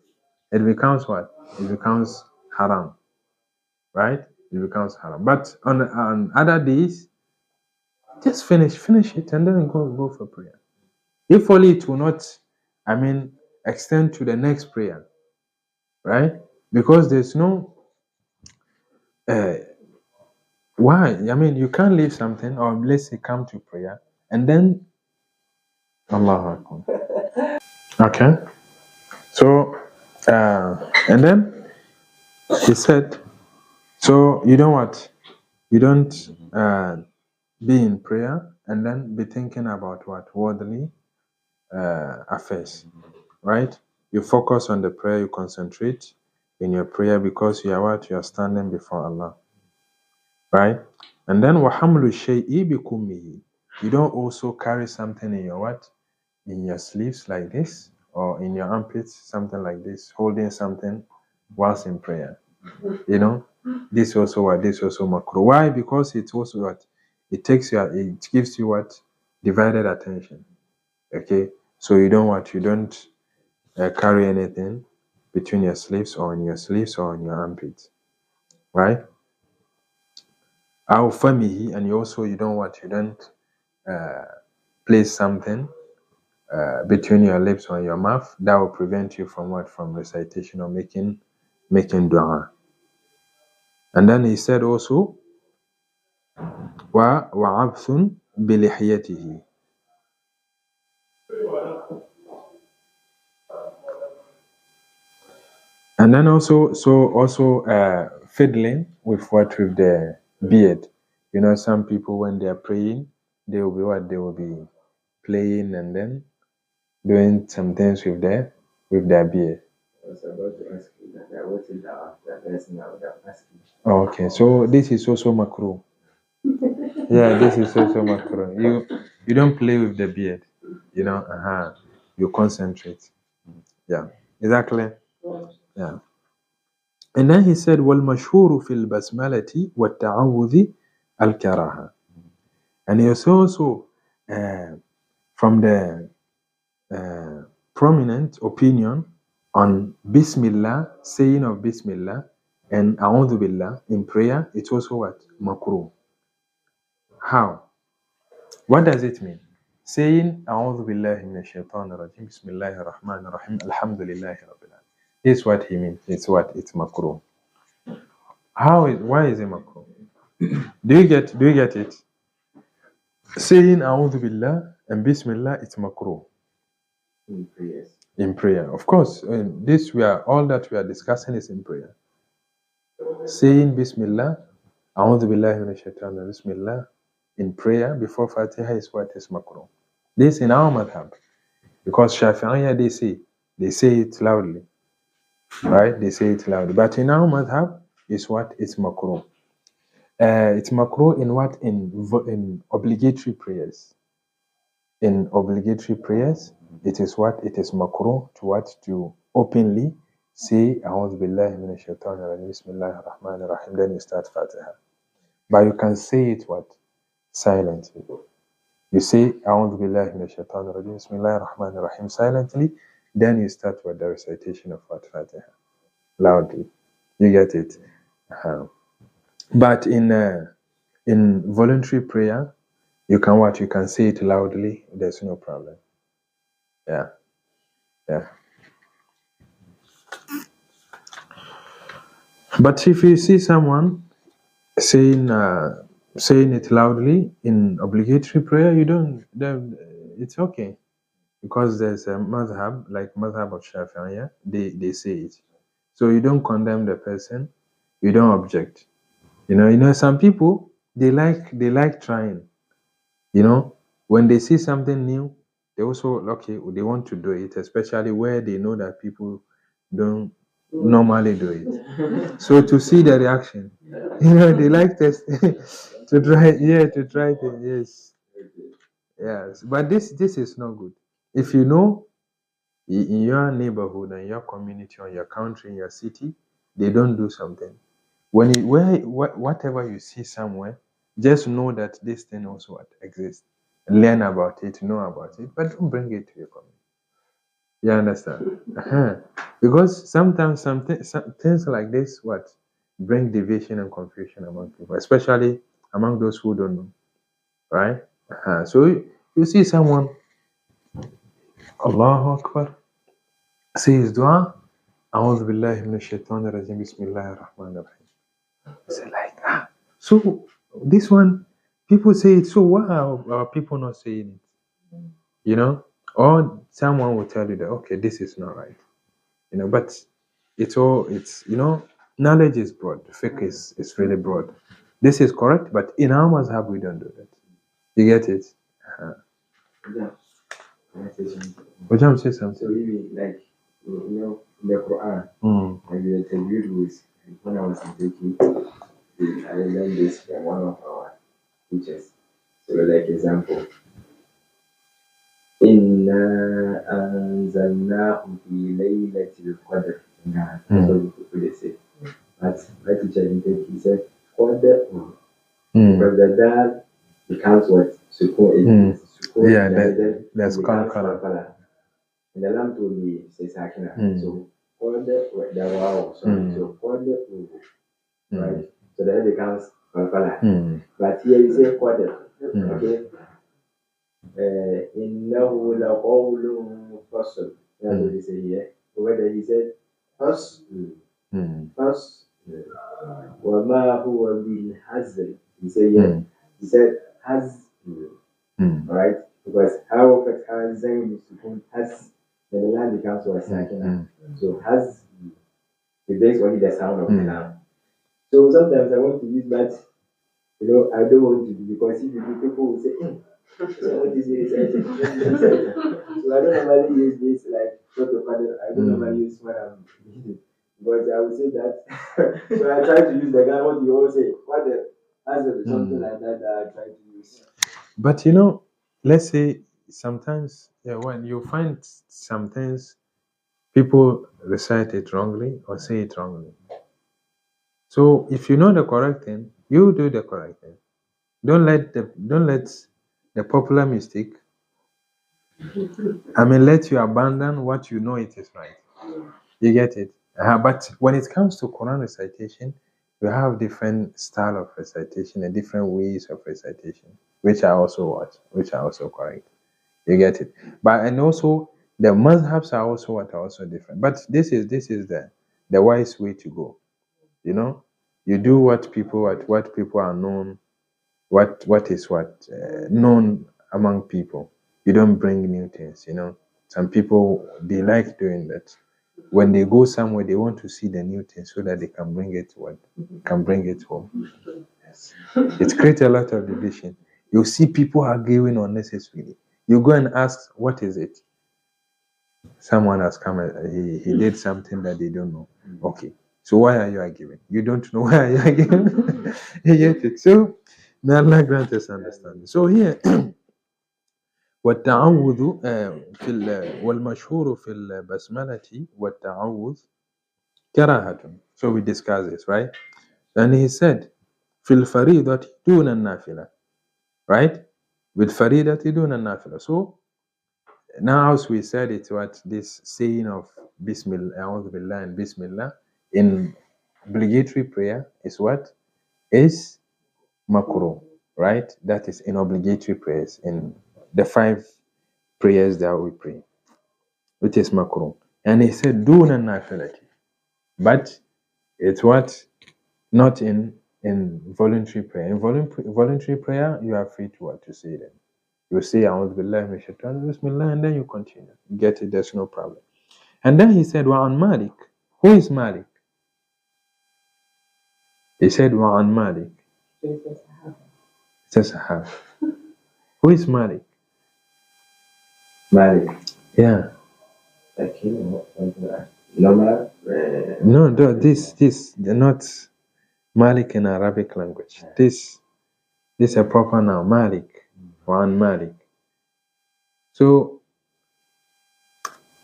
it becomes what? It becomes haram, right? It becomes haram. But on other days, just finish it, and then go for prayer. If only it will not, extend to the next prayer, right? Because there's no why. You can't leave something, or let's say come to prayer, and then Allah Akbar. Okay. So, and then he said, so you know what? You don't be in prayer and then be thinking about what? Worldly affairs, right? You focus on the prayer, you concentrate in your prayer because you are what? You are standing before Allah, right? And then وَحَمْلُ الشَّيْءِ بِكُمِّهِ. You don't also carry something in your what? In your sleeves like this, or in your armpits, something like this, holding something whilst in prayer. This also what? This also makruh. Why? Because it's also what? It gives you what? Divided attention. Okay? So you don't carry anything between your sleeves or in your sleeves or in your armpits. Right? Our family, and you don't place something between your lips or your mouth that will prevent you from what? From recitation or making dua. And then he said also, وَعَبْثٌ بِلِحْيَتِهِ. And then also fiddling with the beard. Some people when they are praying, they will be playing and then doing some things with their beard. I was about to ask you that. What is the person I would have asked you? Okay, so this is also makruh. Yeah, this is also makruh. You don't play with the beard. You concentrate. Yeah, exactly. Yeah. And then he said, وَالْمَشْهُورُ فِي الْبَسْمَلَةِ وَالتَّعَوُّذِ الْكَرَاهَةِ. And he also from the prominent opinion on Bismillah, saying of Bismillah, and A'udhu Billah in prayer, it's also what? Makruh. How? What does it mean? Saying A'udhu Billahi Minash Shaitanir Rajim, Bismillahir Rahmanir Rahim, Alhamdulillahi Rabbil Alamin. This is what he means. It's what? It's makruh. Why is it makruh? Do you get it? Saying A'udhu Billah and Bismillah, it's makruh. In prayers. In prayer. Of course, all that we are discussing is in prayer. Saying Bismillah, A'udhu Billahi Minash Shaitanir Bismillah, in prayer before Fatiha is what is makruh. This in our madhab. Because Shafi'iyya, they say it loudly. Right? They say it loudly. But in our madhab, is what? It's makruh. It's makruh in what? In obligatory prayers. In obligatory prayers, it is what? It is makruh to openly say A'udhu Billahi Minash Shaitanir Rajim, Bismillahir Rahmanir Rahim, then you start Fatiha. But you can say it what? Silently. You say A'udhu Billahi Minash Shaitanir Rajim, Bismillahir Rahmanir Rahim silently, then you start with the recitation of Fatiha loudly. You get it? But in voluntary prayer, you can say it loudly. There's no problem. Yeah. But if you see someone saying it loudly in obligatory prayer, you don't. It's okay because there's a madhab like madhab of Shafi'iyya. They say it, so you don't condemn the person, you don't object. Some people they like trying. When they see something new, they also they want to do it, especially where they know that people don't normally do it. So to see the reaction, they like testing to try things. Yes. But this is not good. If you know in your neighborhood and your community or your country, in your city, they don't do something. Whatever you see somewhere, just know that this thing also exists. Learn about it, know about it, but don't bring it to your community. You understand? Because sometimes some things like this bring division and confusion among people, especially among those who don't know, right? So you see someone, Allahu Akbar, says dua, أعوذ بالله من الشيطان الرجيم بسم الله الرحمن الرحيم. It's like so this one people say it. So why are people not saying it? Or someone will tell you that okay, this is not right. But it's knowledge is broad. Fiqh is really broad. This is correct, but in our mazhab we don't do that. You get it? Yeah. Can I say something? Ujam say So something. really, like, in the Quran, like the tajweed rules, when I was in Turkey, I learned this from one of our teachers. So, like, example, إِنَّا أَنزَلْنَاهُ فِي لَيْلَةِ الْقَدْرِ. That's what people say. But my teacher in Turkey said, Qadr, because the dal becomes what? Sukun. Yeah, then that's it becomes qalqala. qalqala. And the lamb will be sakina. So Qadr, the wow. So Qadr, right? So then it becomes qalqala. But here you say Qadr. Okay? إِنَّهُ لَقَوْلٌ فَصْلٌ. That's what he said here. Whether he said فَصْلٌ. وَمَا هُوَ بِالْحَزْلِ. He said yeah. He said hazl. Right? Because how has zayn has, then the line becomes what sakina. So has, it makes only the sound of the lamb. So sometimes I want to use that, I don't want to do, because if you do, people will say, so what is it? So I don't normally use this like protocol. I don't normally use when I'm reading. But I would say that. So I try to use the guy what you always say. What the answer something like that I try to use. But let's say sometimes when you find some things people recite it wrongly or say it wrongly. So if you know the correct thing, you do the correct thing. Don't let the popular mistake. Let you abandon what you know it is right. You get it? But when it comes to Quran recitation, we have different style of recitation and different ways of recitation, which are also correct. You get it? But and also the mazhabs are also different. But this is the wise way to go. You do what people are known, what is known among people. You don't bring new things. Some people they like doing that. When they go somewhere, they want to see the new thing so that they can bring it home. Yes. It creates a lot of division. You see people arguing unnecessarily. You go and ask, what is it? Someone has come, he did something that they don't know. Okay, so why are you arguing? You don't know why are you arguing? You get it? So, may Allah grant us understanding. So here, والتعوذ والمشهور في البسملة والتعوذ كراهة. So we discuss this, right? And he said, في الفريضة دون النافلة, right? With فريضة دون النافلة. So now, as we said, it's what this saying of Bismillah, A'udhu Billah and Bismillah in obligatory prayer is what? Is makruh, right? That is in obligatory prayers, in the 5 prayers that we pray, which is makruh. And he said, Duna nafilati. But it's what? Not in in voluntary prayer. In voluntary prayer, you are free to what to say then. You say A'udhu billahi minash shaitanir bismillah, and then you continue. You get it, there's no problem. And then he said, Wa'an Malik. Who is Malik? He said, Wa'an Malik. It's a Sahaba. Who is Malik? Malik. Yeah. Like normal. No, this, not Malik in Arabic language. This is a proper noun, Malik. Wa'an Malik. So,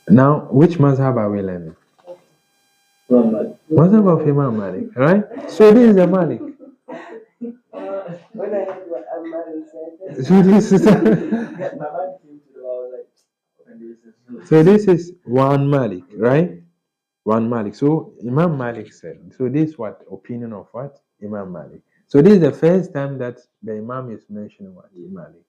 now, which mazhab are we learning? Mazhab of Imam Malik, right? So this is a Malik. When I heard what Malik said, So this is so this is one Malik, right? One Malik. So Imam Malik said. So this is what opinion of what Imam Malik. So this is the first time that the Imam is mentioning what Malik,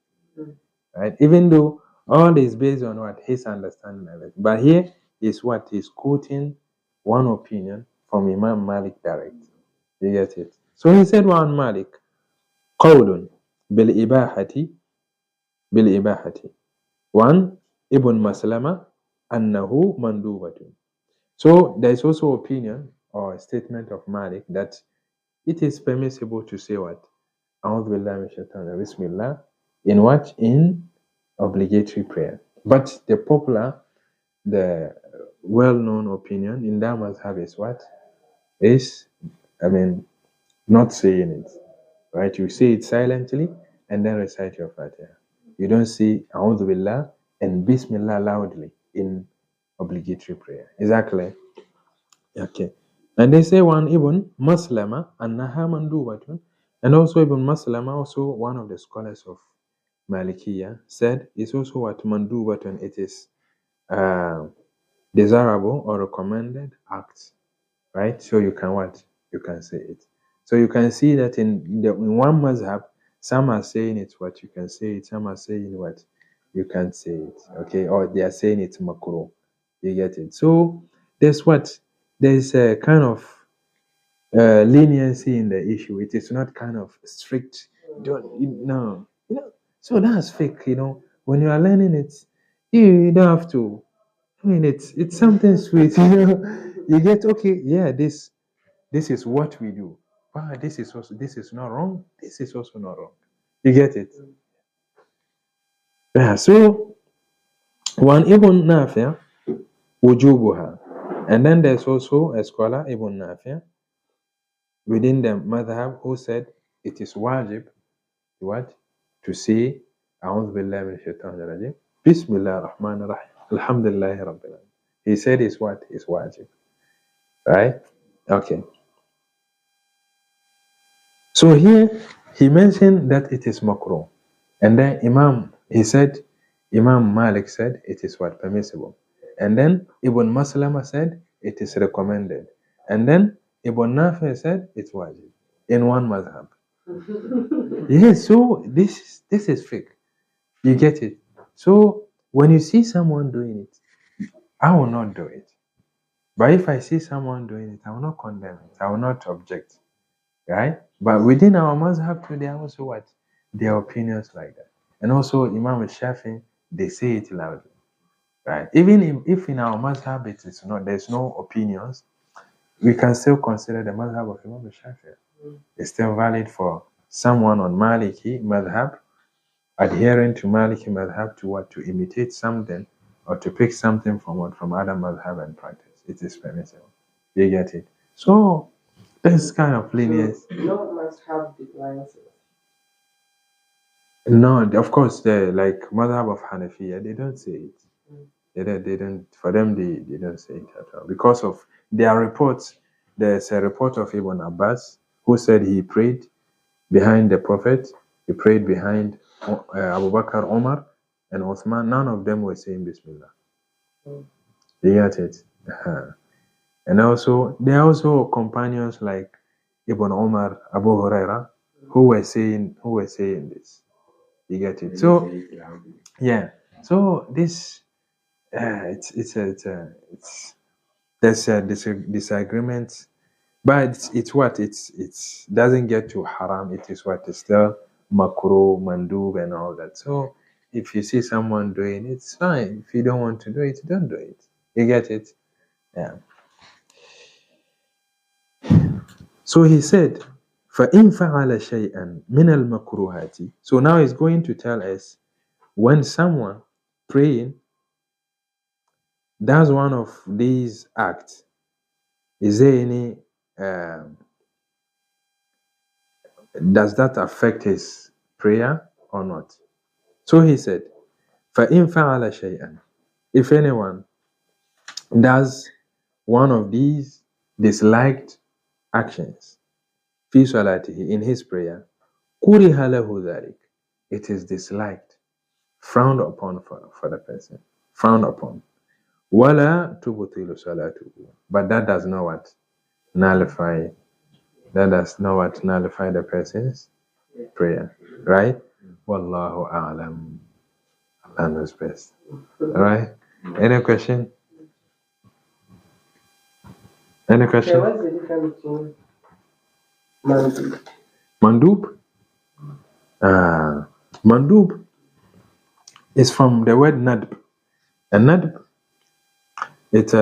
right? Even though all is based on what his understanding of it, but here is what he's quoting one opinion from Imam Malik direct. You get it? So he said one Malik, قول بالإباحة one Ibn Maslama أنه مندوبة. So there is also opinion or a statement of Malik that it is permissible to say what? أعوذ بالله من الشيطان الرجيم بسم الله in what? In obligatory prayer. But the popular, the well-known opinion in that mazhab is what? Not saying it. Right? You say it silently and then recite your Fatiha. You don't say A'udhu Billah and Bismillah loudly in obligatory prayer. Is that clear? Okay. And they say one Ibn Maslama annaha mandubatun, and also Ibn Maslama, also one of the scholars of Malikiya, said it's also what mandubatun, it is desirable or recommended act. Right? So you can what? You can say it. So you can see that in one mazhab, some are saying it's what you can say it, some are saying what you can't say it. Okay, or they are saying it's makruh. You get it? So there's a kind of leniency in the issue. It is not kind of strict. So that's fake. When you are learning it, you don't have to. It's something sweet. You get okay. Yeah, this is what we do. But this is not wrong. This is also not wrong. You get it? Yeah. So one Ibn Nafi' wujubuha, and then there's also a scholar Ibn Nafi' within the madhab who said it is wajib to say A'udhu billahi minash shaitanir rajim Bismillahir Rahmanir Rahim Alhamdulillahi Rabbil Alamin. He said it's wajib. Right? Okay. So here he mentioned that it is makruh, and then Imam Malik said it is what? Permissible, and then Ibn Maslama said it is recommended, and then Ibn Nafi said it's wajib in one mazhab. Yes, so this is fake. You get it? So when you see someone doing it, I will not do it. But if I see someone doing it, I will not condemn it. I will not object. Right? But within our mazhab too, there are also what? Their opinions like that. And also Imam Shafi, they say it loudly. Right? Even if in our mazhab it is not, there's no opinions, we can still consider the mazhab of Imam Shafi. It's still valid for someone on Maliki madhab, adhering to Maliki madhab to imitate something or to pick something from other madhab and practice. It is permissible. You get it? So this kind of lenience. No mazhab declines it. No, of course, the like madhab of Hanafiya, they don't say it. They don't. For them, they don't say it at all because of their reports. There's a report of Ibn Abbas who said he prayed behind the Prophet. He prayed behind Abu Bakr, Omar, and Uthman. None of them were saying Bismillah. You get it? And also, there are also companions like Ibn Omar, Abu Huraira, who were saying this. You get it? So, yeah. So this, there's a disagreement. But it's what? It's doesn't get to haram. It is what? It's still makruh, mandub, and all that. So if you see someone doing it, it's fine. If you don't want to do it, don't do it. You get it? Yeah. So he said, فَإِنْ فَعَلَ شَيْئًا مِنَ الْمَكْرُوهَاتِ. So now he's going to tell us when someone praying does one of these acts, is there any, does that affect his prayer or not? So he said, فَإِنْ فَعَلَ شَيْئًا. If anyone does one of these disliked actions, في صلاته, in his prayer, كُرِهَ لَهُ ذَلِكَ. It is disliked, frowned upon for the person, frowned upon. وَلَا تُبْطِلُ صَلَاتُهُ. But that does not what? Nullify. That does not what? Nullify the person's prayer. Right? Wallahu a'lam. Allah knows best. Alright? Any question? Any So question? what's the difference between mandub? Mandub? Mandub is from the word nadb. And nadb, it's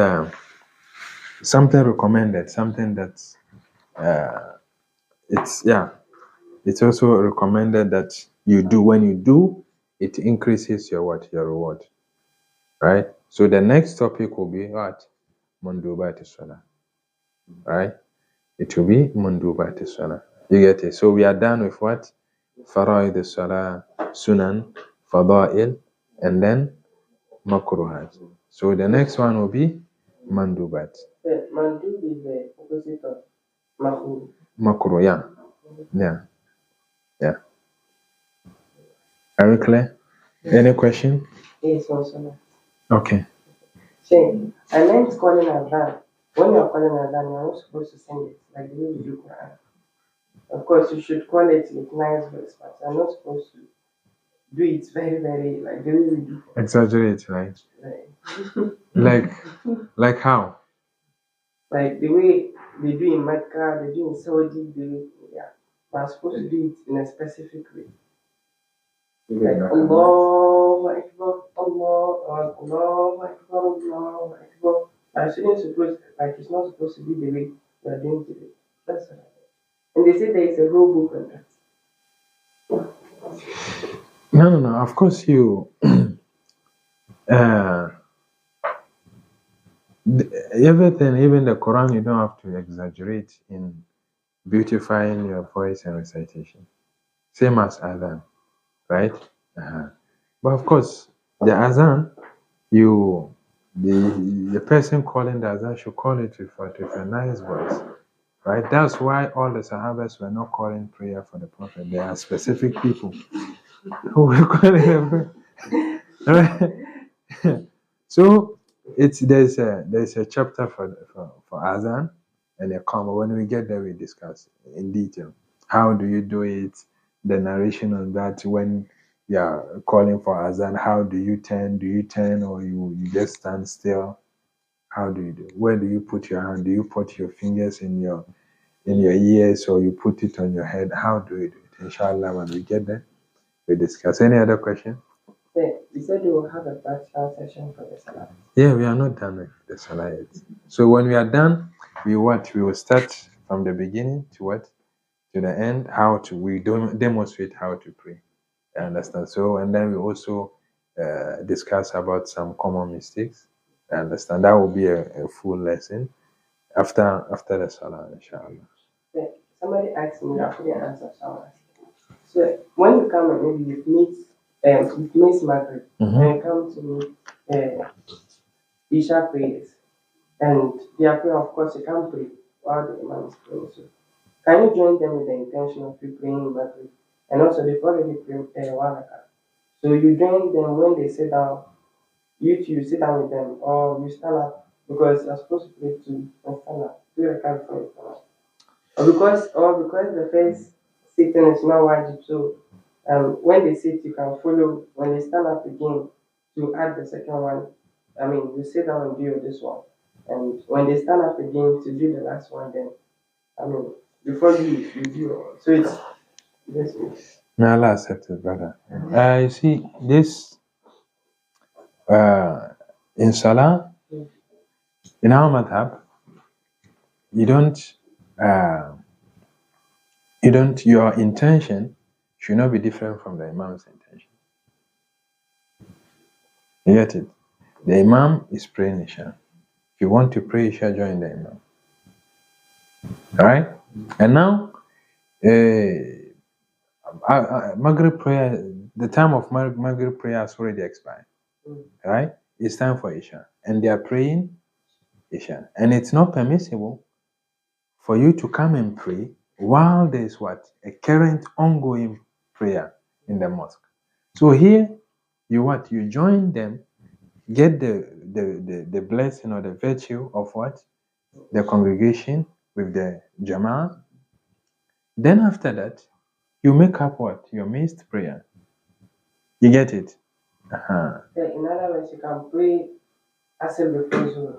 something recommended, something that's it's also recommended that you do. When you do, it increases your what? Your reward. Right? So the next topic will be what? Mandubat Salah. Right? It will be Mandubat Salah. You get it? So we are done with what? Faraid Salah, Sunan, Fada'il, and then Makruhat. So the next one will be Mandubat. The mandub is the opposite of makruh. Makruh, yeah. Yeah. Are we clear? Any question? Yes, also not. Okay. So I meant calling Adhan. When you're calling Adhan, you're not supposed to sing it like the way we do Quran. Of course, you should call it with nice voice, but you're not supposed to do it very, very like the way we do. Exaggerate, right? Like how? Like the way they do in Mecca, they do in Saudi, we're supposed to do it in a specific way. Like Allahu Akbar, Allahu Akbar, Allahu Akbar. It's not supposed to be the way we are doing today. That's what I think. And they say there is a whole book on that. No. Of course, you. Everything, even the Quran, you don't have to exaggerate in beautifying your voice and recitation. Same as Adhan, right? But of course, the Adhan, the person calling the Adhan should call it with a nice voice, right? That's why all the Sahabas were not calling prayer for the Prophet. There are specific people who were calling them. Right? So there's a chapter for Adhan and a comma. When we get there, we discuss in detail. How do you do it? The narration on that when you are calling for Azan, how do you turn? Do you turn or you just stand still? How do you do? Where do you put your hand? Do you put your fingers in your ears or you put it on your head? How do you do it? Inshallah, when we get there, we discuss. Any other question? You said you will have a practical session for the Salat. Yeah, we are not done with the Salah yet. So when we are done, we will start from the beginning to the end. We don't demonstrate how to pray. You understand? So and then we also discuss about some common mistakes. You understand? That will be a full lesson after the Salah, inshallah. Somebody asked me, I couldn't answer someone. So when you come and maybe you miss Maghrib, and you come to meet Isha prayers, and their prayer, of course, you can't pray while the Imam is praying. So can you join them with the intention of you praying Maghrib? And also, they've already prayed one rakah. So you join them when they sit down, you sit down with them, or you stand up because you're supposed to pray two and stand up. 2 rakah before you stand up. Or because the first sitting is not wajib, so when they sit, you can follow. When they stand up again to add the second one, you sit down and do this one. And when they stand up again to do the last one, then I mean, before you do. So it's this. May Allah accept it, brother. You see, this in Salah, in our madhab, you don't, your intention should not be different from the Imam's intention. You get it? The Imam is praying Isha. If you want to pray Isha, join the Imam. Alright? And now, Maghrib prayer, the time of Maghrib prayer has already expired. Right? It's time for Isha. And they are praying Isha. And it's not permissible for you to come and pray while there is what? A current ongoing prayer in the mosque. So here, you join them, get the blessing or the virtue of what? The congregation with the Jama'ah. Then after that, you make up what? Your missed prayer. You get it? Yeah, in other words, you can pray Asr before Zuhr.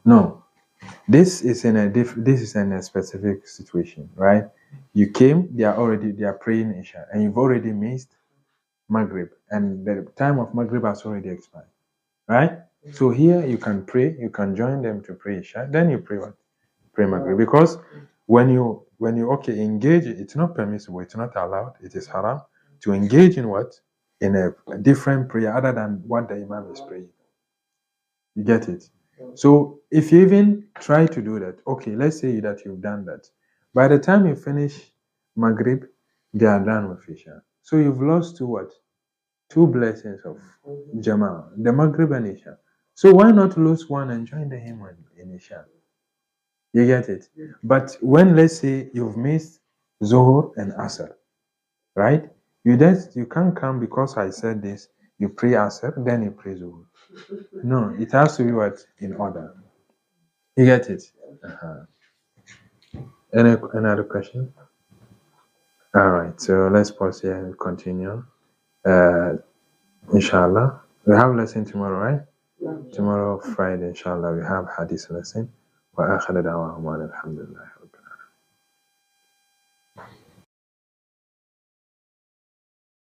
No. This is in a specific situation, right? You came, they are praying Isha, and you've already missed Maghrib, and the time of Maghrib has already expired, right? So here you can pray, you can join them to pray Isha, then you pray what? Pray Maghrib, because when you engage, it's not permissible, it's not allowed, it is haram to engage in what? In a different prayer other than what the Imam is praying. You get it? So if you even try to do that, okay, let's say that you've done that. By the time you finish Maghrib, they are done with Isha. So you've lost two blessings of Jama'ah, the Maghrib and Isha. So why not lose one and join the him in Isha? You get it? But when, let's say, you've missed Zohor and Asr, right? You can't come because I said this. You pray Asr, then you pray Zohor. No, it has to be what? In order. You get it? Any other question? All right, so let's pause here and continue. Inshallah. We have lesson tomorrow, right? Tomorrow, Friday, inshallah, we have hadith lesson. وآخر دعواهم الحمد لله